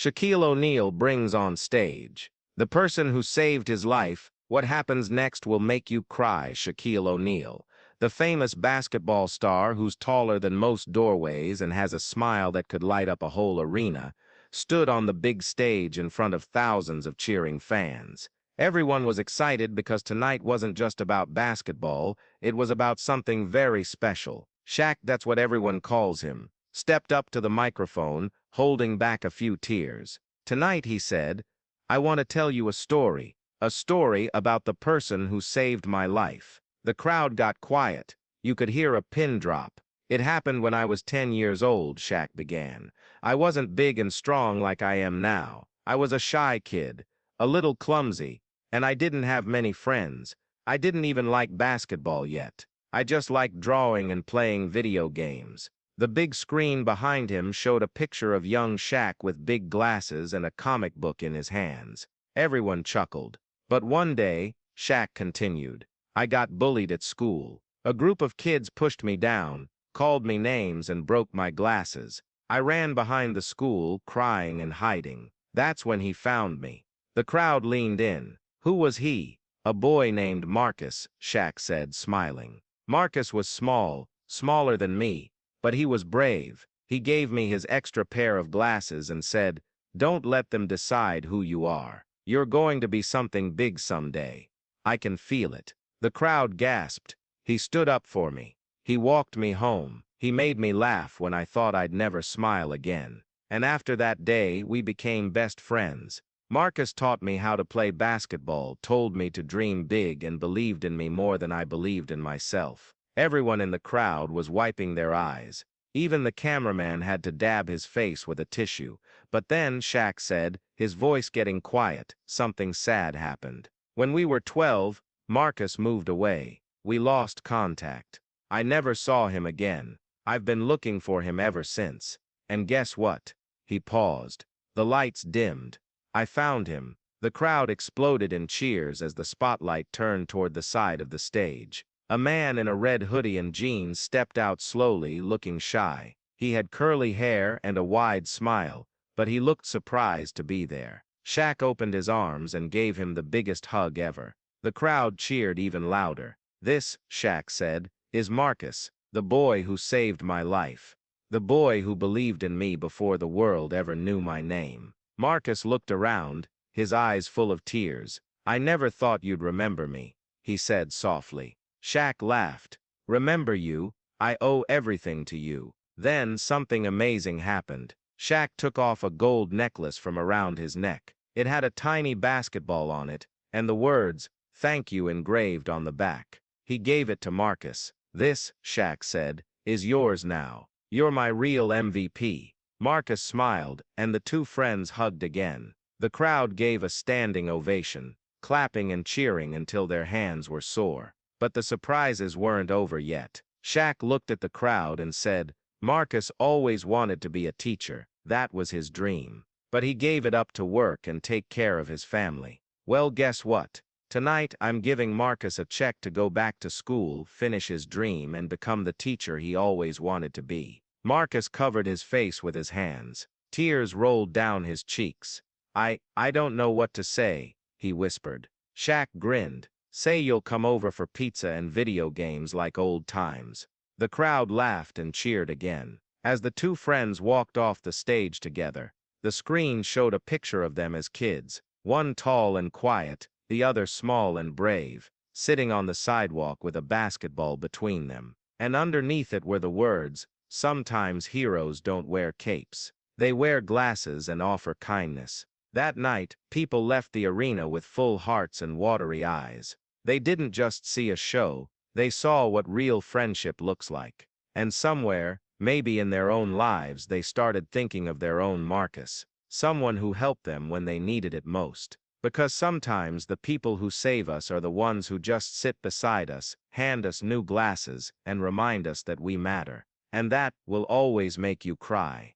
Shaquille O'Neal brings on stage. The person who saved his life, what happens next will make you cry. Shaquille O'Neal, the famous basketball star who's taller than most doorways and has a smile that could light up a whole arena, stood on the big stage in front of thousands of cheering fans. Everyone was excited because tonight wasn't just about basketball, it was about something very special. Shaq, that's what everyone calls him, stepped up to the microphone, holding back a few tears. Tonight, he said, I want to tell you a story about the person who saved my life. The crowd got quiet. You could hear a pin drop. It happened when I was 10 years old, Shaq began. I wasn't big and strong like I am now. I was a shy kid, a little clumsy, and I didn't have many friends. I didn't even like basketball yet. I just liked drawing and playing video games. The big screen behind him showed a picture of young Shaq with big glasses and a comic book in his hands. Everyone chuckled. But one day, Shaq continued, I got bullied at school. A group of kids pushed me down, called me names, and broke my glasses. I ran behind the school, crying and hiding. That's when he found me. The crowd leaned in. Who was he? A boy named Marcus, Shaq said, smiling. Marcus was small, smaller than me, but he was brave. He gave me his extra pair of glasses and said, don't let them decide who you are. You're going to be something big someday. I can feel it. The crowd gasped. He stood up for me. He walked me home. He made me laugh when I thought I'd never smile again. And after that day, we became best friends. Marcus taught me how to play basketball, told me to dream big, and believed in me more than I believed in myself. Everyone in the crowd was wiping their eyes. Even the cameraman had to dab his face with a tissue. But then, Shaq said, his voice getting quiet, something sad happened. When we were 12, Marcus moved away. We lost contact. I never saw him again. I've been looking for him ever since. And guess what? He paused. The lights dimmed. I found him. The crowd exploded in cheers as the spotlight turned toward the side of the stage. A man in a red hoodie and jeans stepped out slowly, looking shy. He had curly hair and a wide smile, but he looked surprised to be there. Shaq opened his arms and gave him the biggest hug ever. The crowd cheered even louder. This, Shaq said, is Marcus, the boy who saved my life. The boy who believed in me before the world ever knew my name. Marcus looked around, his eyes full of tears. I never thought you'd remember me, he said softly. Shaq laughed. Remember you? I owe everything to you. Then something amazing happened. Shaq took off a gold necklace from around his neck. It had a tiny basketball on it, and the words, "Thank you," engraved on the back. He gave it to Marcus. This, Shaq said, is yours now. You're my real MVP. Marcus smiled, and the two friends hugged again. The crowd gave a standing ovation, clapping and cheering until their hands were sore. But the surprises weren't over yet. Shaq looked at the crowd and said, Marcus always wanted to be a teacher. That was his dream. But he gave it up to work and take care of his family. Well, guess what? Tonight I'm giving Marcus a check to go back to school, finish his dream, and become the teacher he always wanted to be. Marcus covered his face with his hands. Tears rolled down his cheeks. I don't know what to say, he whispered. Shaq grinned. Say you'll come over for pizza and video games like old times. The crowd laughed and cheered again. As the two friends walked off the stage together, the screen showed a picture of them as kids, one tall and quiet, the other small and brave, sitting on the sidewalk with a basketball between them. And underneath it were the words, sometimes heroes don't wear capes. They wear glasses and offer kindness. That night, people left the arena with full hearts and watery eyes. They didn't just see a show, they saw what real friendship looks like. And somewhere, maybe in their own lives, they started thinking of their own Marcus, someone who helped them when they needed it most. Because sometimes the people who save us are the ones who just sit beside us, hand us new glasses, and remind us that we matter. And that will always make you cry.